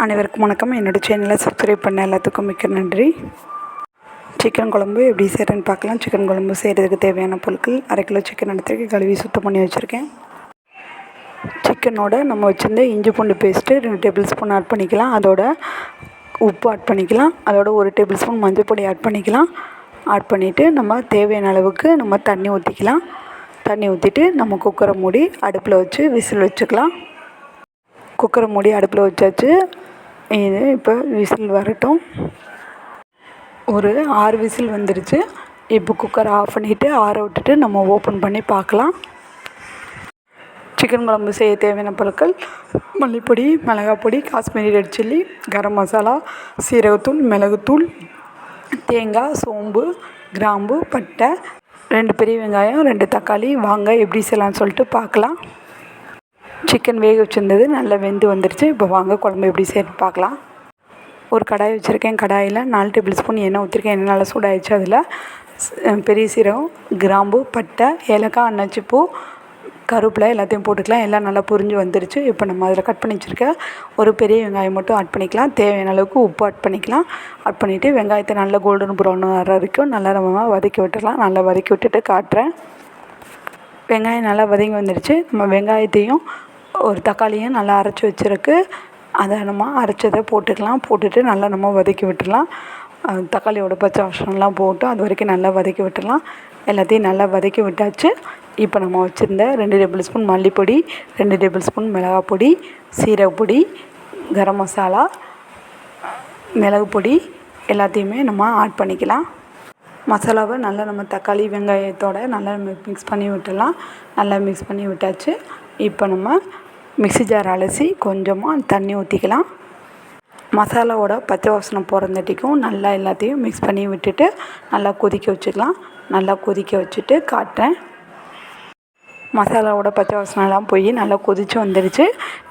அனைவருக்கும் வணக்கம். என்னோடய சேனலை சப்ஸ்கிரைப் பண்ண எல்லாத்துக்கும் மிக்க நன்றி. சிக்கன் குழம்பு எப்படி செய்கிறேன்னு பார்க்கலாம். சிக்கன் குழம்பு செய்கிறதுக்கு தேவையான பொருட்கள்: 1/2 கிலோ சிக்கன் எடுத்துருக்கேன். கழுவி சுத்தம் பண்ணி வச்சுருக்கேன். சிக்கனோட நம்ம வச்சுருந்த இஞ்சி பூண்டு பேஸ்ட்டு 2 டேபிள் ஸ்பூன் ஆட் பண்ணிக்கலாம். அதோட உப்பு ஆட் பண்ணிக்கலாம். அதோட 1 டேபிள் ஸ்பூன் மஞ்சள் பொடி ஆட் பண்ணிக்கலாம். ஆட் பண்ணிவிட்டு நம்ம தேவையான அளவுக்கு நம்ம தண்ணி ஊற்றிக்கலாம். தண்ணி ஊற்றிட்டு நம்ம குக்கரை மூடி அடுப்பில் வச்சு விசில் வச்சுக்கலாம். குக்கரை மூடி அடுப்பில் வச்சாச்சு. இது இப்போ விசில் வரட்டும். ஒரு 6 விசில் வந்துடுச்சு. இப்போ குக்கரை ஆஃப் பண்ணிவிட்டு ஆற விட்டுட்டு நம்ம ஓப்பன் பண்ணி பார்க்கலாம். சிக்கன் குழம்பு செய்ய தேவையான பொருட்கள்: மல்லிப்பொடி, மிளகாய் பொடி, காஷ்மீரி ரெட் சில்லி, கரம் மசாலா, சீரகத்தூள், மிளகுத்தூள், தேங்காய், சோம்பு, கிராம்பு, பட்டை, 2 பெரிய வெங்காயம், 2 தக்காளி. வாங்க எப்படி செய்யலாம்னு சொல்லிட்டு பார்க்கலாம். சிக்கன் வேக வச்சுருந்தது நல்லா வெந்து வந்துடுச்சு. இப்போ வாங்க குழம்பு எப்படி செய்யணும்னு பார்க்கலாம். ஒரு கடாய் வச்சுருக்கேன். கடாயில் 4 டேபிள் ஸ்பூன் எண்ணெய் ஊற்றிருக்கேன். எண்ணெய் நல்லா சூடாகிடுச்சு. அதில் பெரிய சீரகம், கிராம்பு, பட்டை, ஏலக்காய், அன்னாச்சிப்பூ, கருவேப்பிலை எல்லாத்தையும் போட்டுக்கலாம். எல்லாம் நல்லா பொரிஞ்சு வந்துடுச்சு. இப்போ நம்ம அதில் கட் பண்ணி வச்சுருக்க ஒரு பெரிய வெங்காயம் மட்டும் ஆட் பண்ணிக்கலாம். தேவையான அளவுக்கு உப்பு ஆட் பண்ணிக்கலாம். ஆட் பண்ணிவிட்டு வெங்காயத்தை நல்லா கோல்டன் ப்ரௌன் வர வரைக்கும் நல்லா நம்ம வதக்கி விட்டுடலாம். நல்லா வதக்கி விட்டுட்டு காட்டுறேன். வெங்காயம் நல்லா வதங்கி வந்துடுச்சு. நம்ம வெங்காயத்தையும் ஒரு தக்காளியும் நல்லா அரைச்சி வச்சுருக்கு. அதை நம்ம அரைச்சதை போட்டுக்கலாம். போட்டுட்டு நல்லா நம்ம வதக்கி விட்டுடலாம். தக்காளியோட பச்சை வாசனைலாம் போட்டு அது வரைக்கும் நல்லா வதக்கி விட்டுடலாம். எல்லாத்தையும் நல்லா வதக்கி விட்டாச்சு. இப்போ நம்ம வச்சுருந்த 2 டேபிள் ஸ்பூன் மல்லிப்பொடி, 2 டேபிள் ஸ்பூன் மிளகாய் பொடி, சீரகப்பொடி, கரம் மசாலா, மிளகு பொடி எல்லாத்தையுமே நம்ம ஆட் பண்ணிக்கலாம். மசாலாவை நல்லா நம்ம தக்காளி வெங்காயத்தோடு நல்லா மிக்ஸ் பண்ணி விட்டுடலாம். நல்லா மிக்ஸ் பண்ணி விட்டாச்சு. இப்போ நம்ம மிக்ஸி ஜார் அலசி கொஞ்சமாக தண்ணி ஊற்றிக்கலாம். மசாலாவோட பச்சை வாசனை போகிறந்தாட்டிக்கும் நல்லா எல்லாத்தையும் மிக்ஸ் பண்ணி விட்டுட்டு நல்லா கொதிக்க வச்சுக்கலாம். நல்லா கொதிக்க வச்சுட்டு காட்டுறேன். மசாலாவோட பச்சை வாசனைலாம் போய் நல்லா கொதித்து வந்துடுச்சு.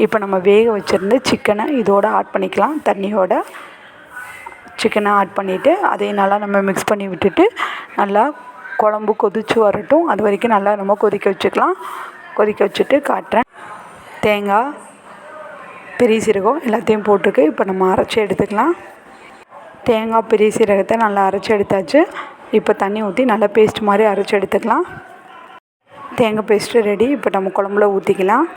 இப்போ நம்ம வேக வச்சுருந்து சிக்கனை இதோடு ஆட் பண்ணிக்கலாம். தண்ணியோட சிக்கனை ஆட் பண்ணிவிட்டு அதையும் நல்லா நம்ம மிக்ஸ் பண்ணி விட்டுட்டு நல்லா குழம்பு கொதித்து வரட்டும். அது வரைக்கும் நல்லா நம்ம கொதிக்க வச்சுக்கலாம். கொதிக்க வச்சுட்டு காட்டுறேன். தேங்காய், பெரிய சீரகம் எல்லாத்தையும் போட்டிருக்கு. இப்போ நம்ம அரைச்சி எடுத்துக்கலாம். தேங்காய், பெரிய சீரகத்தை நல்லா அரைச்சி எடுத்தாச்சு. இப்போ தண்ணி ஊற்றி நல்லா பேஸ்ட் மாதிரி அரைச்சி எடுத்துக்கலாம். தேங்காய் பேஸ்ட்டு ரெடி. இப்போ நம்ம குழம்புல ஊற்றிக்கலாம்.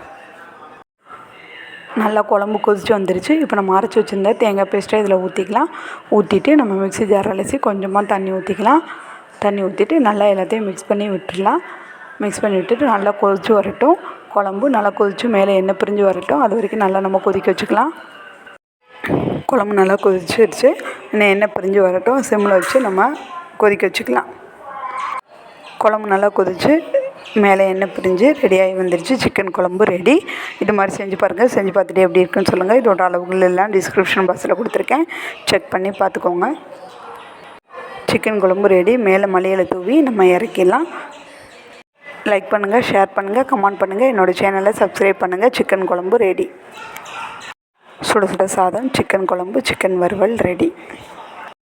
நல்லா குழம்பு கொதித்து வந்துருச்சு. இப்போ நம்ம அரைச்சி வச்சுருந்த தேங்காய் பேஸ்ட்டை இதில் ஊற்றிக்கலாம். ஊற்றிட்டு நம்ம மிக்ஸி ஜார் அலசி கொஞ்சமாக தண்ணி ஊற்றிக்கலாம். தண்ணி ஊற்றிட்டு நல்லா எல்லாத்தையும் மிக்ஸ் பண்ணி விட்டுடலாம். மிக்ஸ் பண்ணி விட்டுட்டு நல்லா கொதித்து வரட்டும். குழம்பு நல்லா கொதித்து மேலே எண்ணெய் பிரிஞ்சு வரட்டும். அது வரைக்கும் நல்லா நம்ம கொதிக்க வச்சுக்கலாம். குழம்பு நல்லா கொதிச்சிருச்சு. எண்ணெய் பிரிஞ்சு வரட்டும். சிம்மில் வச்சு நம்ம கொதிக்க வச்சுக்கலாம். குழம்பு நல்லா கொதித்து மேலே எண்ணெய் பிரிஞ்சு ரெடியாகி வந்துருச்சு. சிக்கன் குழம்பு ரெடி. இது மாதிரி செஞ்சு பாருங்கள். செஞ்சு பார்த்துட்டு எப்படி இருக்குன்னு சொல்லுங்கள். இதோட அளவுகள் எல்லாம் டிஸ்கிரிப்ஷன் பாக்ஸில் கொடுத்துருக்கேன். செக் பண்ணி பார்த்துக்கோங்க. சிக்கன் குழம்பு ரெடி. மேலே மல்லியிலை தூவி நம்ம இறக்கிடலாம். லைக் பண்ணுங்கள், ஷேர் பண்ணுங்கள், கமெண்ட் பண்ணுங்கள். என்னோடய சேனலை சப்ஸ்கிரைப் பண்ணுங்கள். சிக்கன் குழம்பு ரெடி. சுட சுட சாதம், சிக்கன் குழம்பு, சிக்கன் வறுவல் ரெடி.